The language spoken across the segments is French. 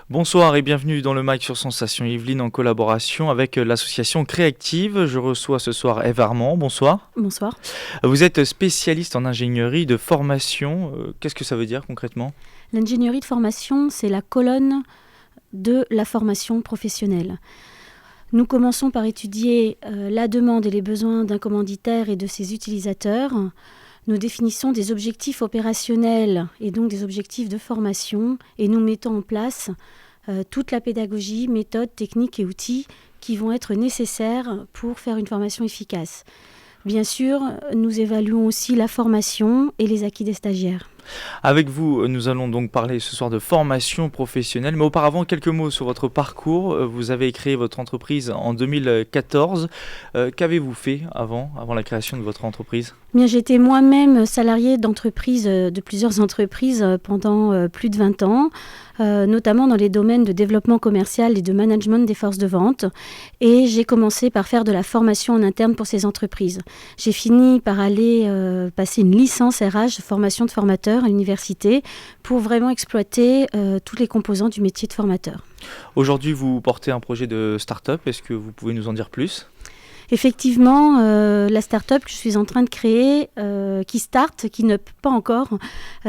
Bonsoir et bienvenue dans le MAC sur Sensation Yvelines en collaboration avec l'association Créactive. Je reçois ce soir Ève Armand. Bonsoir. Bonsoir. Vous êtes spécialiste en ingénierie de formation. Qu'est-ce que ça veut dire concrètement ? L'ingénierie de formation, c'est la colonne de la formation professionnelle. Nous commençons par étudier la demande et les besoins d'un commanditaire et de ses utilisateurs. Nous définissons des objectifs opérationnels et donc des objectifs de formation et nous mettons en place toute la pédagogie, méthodes, techniques et outils qui vont être nécessaires pour faire une formation efficace. Bien sûr, nous évaluons aussi la formation et les acquis des stagiaires. Avec vous, nous allons donc parler ce soir de formation professionnelle. Mais auparavant, quelques mots sur votre parcours. Vous avez créé votre entreprise en 2014. Qu'avez-vous fait avant la création de votre entreprise ? Bien, j'étais moi-même salariée de plusieurs entreprises pendant plus de 20 ans, notamment dans les domaines de développement commercial et de management des forces de vente. Et j'ai commencé par faire de la formation en interne pour ces entreprises. J'ai fini par aller passer une licence RH, formation de formateur à l'université, pour vraiment exploiter tous les composants du métier de formateur. Aujourd'hui, vous portez un projet de start-up. Est-ce que vous pouvez nous en dire plus ? Effectivement, la start-up que je suis en train de créer, qui ne peut pas encore,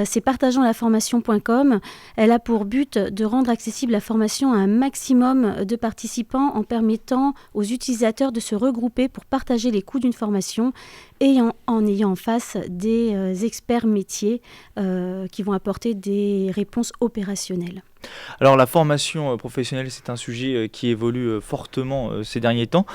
c'est partageonslaformation.com. Elle a pour but de rendre accessible la formation à un maximum de participants en permettant aux utilisateurs de se regrouper pour partager les coûts d'une formation et en ayant en face des experts métiers qui vont apporter des réponses opérationnelles. Alors la formation professionnelle, c'est un sujet qui évolue fortement ces derniers temps.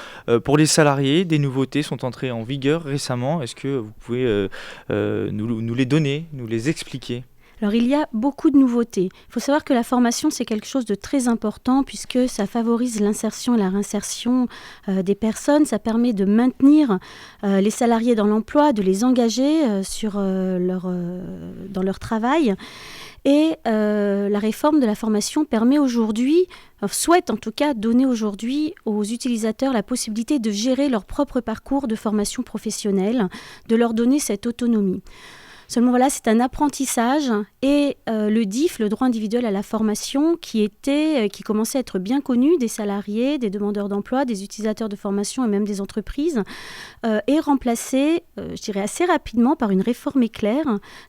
Pour les salariés, des nouveautés sont entrées en vigueur récemment. Est-ce que vous pouvez nous les donner, nous les expliquer ? Alors, il y a beaucoup de nouveautés. Il faut savoir que la formation, c'est quelque chose de très important puisque ça favorise l'insertion et la réinsertion des personnes. Ça permet de maintenir les salariés dans l'emploi, de les engager dans leur travail. Et la réforme de la formation permet aujourd'hui, souhaite en tout cas donner aujourd'hui aux utilisateurs la possibilité de gérer leur propre parcours de formation professionnelle, de leur donner cette autonomie. Seulement voilà, c'est un apprentissage et le DIF, le droit individuel à la formation, qui commençait à être bien connu des salariés, des demandeurs d'emploi, des utilisateurs de formation et même des entreprises, est remplacé, je dirais assez rapidement, par une réforme éclair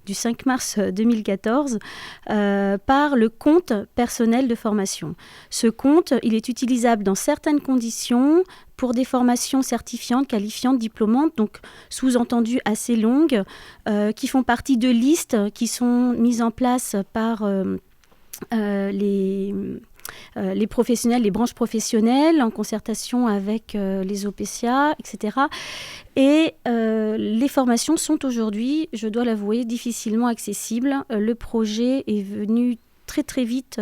du 5 mars 2014 par le compte personnel de formation. Ce compte, il est utilisable dans certaines conditions, pour des formations certifiantes, qualifiantes, diplômantes, donc sous-entendu assez longues, qui font partie de listes qui sont mises en place par les professionnels, les branches professionnelles, en concertation avec les OPCA, etc. Et les formations sont aujourd'hui, je dois l'avouer, difficilement accessibles. Le projet est venu très vite,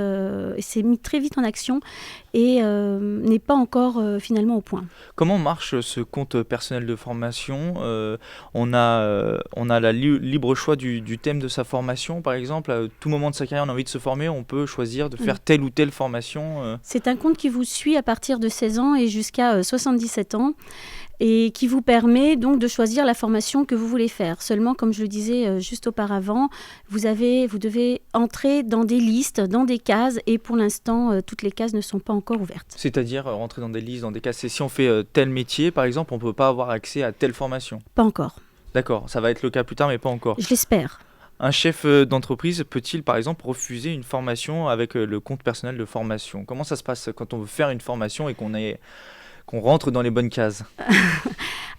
s'est mis très vite en action et n'est pas encore finalement au point. Comment marche ce compte personnel de formation ? On a la libre choix du thème de sa formation, par exemple. À tout moment de sa carrière, on a envie de se former, on peut choisir de faire telle ou telle formation. C'est un compte qui vous suit à partir de 16 ans et jusqu'à 77 ans. Et qui vous permet donc de choisir la formation que vous voulez faire. Seulement, comme je le disais juste auparavant, vous devez entrer dans des listes, dans des cases, et pour l'instant, toutes les cases ne sont pas encore ouvertes. C'est-à-dire rentrer dans des listes, dans des cases. Et si on fait tel métier, par exemple, on ne peut pas avoir accès à telle formation ? Pas encore. D'accord, ça va être le cas plus tard, mais pas encore. Je l'espère. Un chef d'entreprise peut-il, par exemple, refuser une formation avec le compte personnel de formation ? Comment ça se passe quand on veut faire une formation et qu'on rentre dans les bonnes cases ?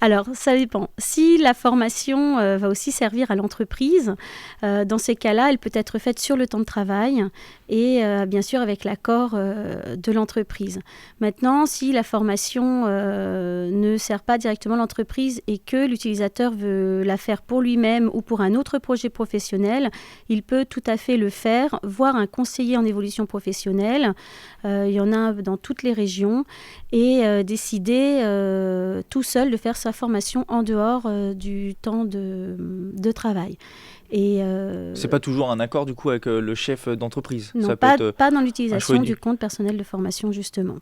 Alors, ça dépend. Si la formation va aussi servir à l'entreprise, dans ces cas-là, elle peut être faite sur le temps de travail et bien sûr avec l'accord de l'entreprise. Maintenant, si la formation ne sert pas directement l'entreprise et que l'utilisateur veut la faire pour lui-même ou pour un autre projet professionnel, il peut tout à fait le faire, voir un conseiller en évolution professionnelle. Il y en a dans toutes les régions et décider tout seul de faire sa formation en dehors du temps de travail. C'est pas toujours un accord du coup avec le chef d'entreprise. Non, ça pas peut être dans l'utilisation du compte personnel de formation justement.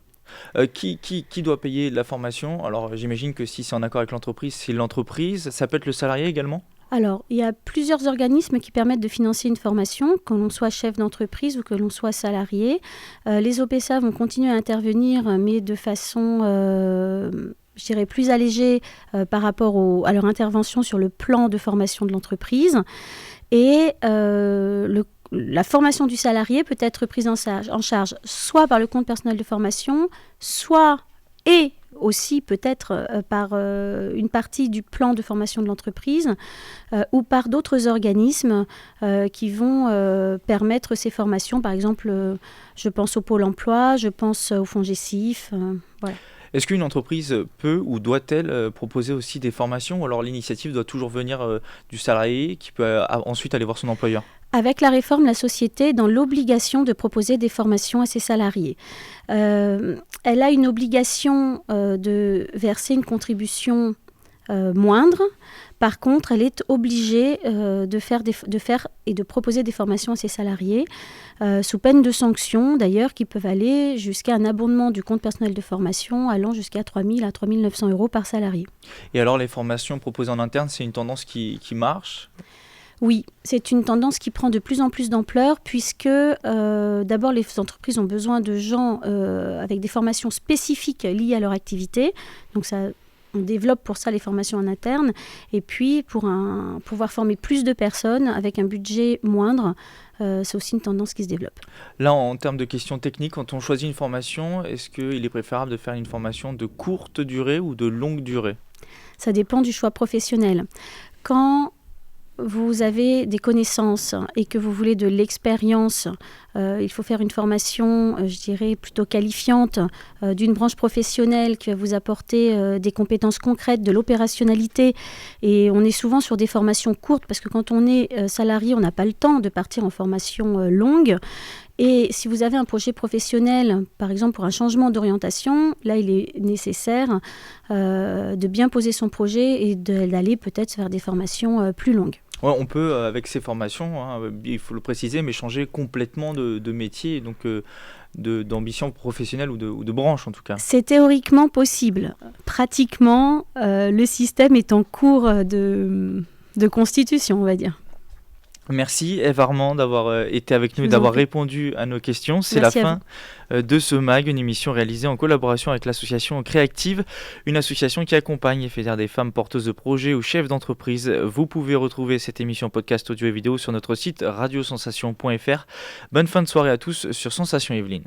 Qui doit payer la formation ? Alors j'imagine que si c'est en accord avec l'entreprise, c'est l'entreprise. Ça peut être le salarié également ? Alors, il y a plusieurs organismes qui permettent de financer une formation, que l'on soit chef d'entreprise ou que l'on soit salarié. Les OPSA vont continuer à intervenir, mais de façon, je dirais, plus allégée par rapport à leur intervention sur le plan de formation de l'entreprise. Et la formation du salarié peut être prise en charge soit par le compte personnel de formation, soit et aussi peut-être par une partie du plan de formation de l'entreprise ou par d'autres organismes qui vont permettre ces formations. Par exemple, je pense au Pôle emploi, je pense au FONGECIF. Voilà. Est-ce qu'une entreprise peut ou doit-elle proposer aussi des formations, ou alors l'initiative doit toujours venir du salarié qui peut ensuite aller voir son employeur ? Avec la réforme, la société est dans l'obligation de proposer des formations à ses salariés. Elle a une obligation de verser une contribution moindre. Par contre, elle est obligée de faire et de proposer des formations à ses salariés, sous peine de sanctions d'ailleurs, qui peuvent aller jusqu'à un abondement du compte personnel de formation allant jusqu'à 3 000 à 3 900 € par salarié. Et alors les formations proposées en interne, c'est une tendance qui marche ? Oui, c'est une tendance qui prend de plus en plus d'ampleur puisque d'abord les entreprises ont besoin de gens avec des formations spécifiques liées à leur activité. Donc on développe pour ça les formations en interne. Et puis pour pouvoir former plus de personnes avec un budget moindre, c'est aussi une tendance qui se développe. Là, en termes de questions techniques, quand on choisit une formation, est-ce qu'il est préférable de faire une formation de courte durée ou de longue durée ? Ça dépend du choix professionnel. Quand vous avez des connaissances et que vous voulez de l'expérience, il faut faire une formation, je dirais, plutôt qualifiante d'une branche professionnelle qui va vous apporter des compétences concrètes, de l'opérationnalité. Et on est souvent sur des formations courtes parce que quand on est salarié, on n'a pas le temps de partir en formation longue. Et si vous avez un projet professionnel, par exemple pour un changement d'orientation, là il est nécessaire de bien poser son projet et d'aller peut-être faire des formations plus longues. Ouais, on peut, avec ces formations, il faut le préciser, mais changer complètement de métier, donc d'ambition professionnelle ou de branche en tout cas. C'est théoriquement possible. Pratiquement, le système est en cours de constitution, on va dire. Merci Ève Armand d'avoir été avec nous et d'avoir répondu à nos questions. C'est la fin de ce MAG, une émission réalisée en collaboration avec l'association Créactive, une association qui accompagne et fédère des femmes porteuses de projets ou chefs d'entreprise. Vous pouvez retrouver cette émission podcast audio et vidéo sur notre site radiosensation.fr. Bonne fin de soirée à tous sur Sensation Yveline.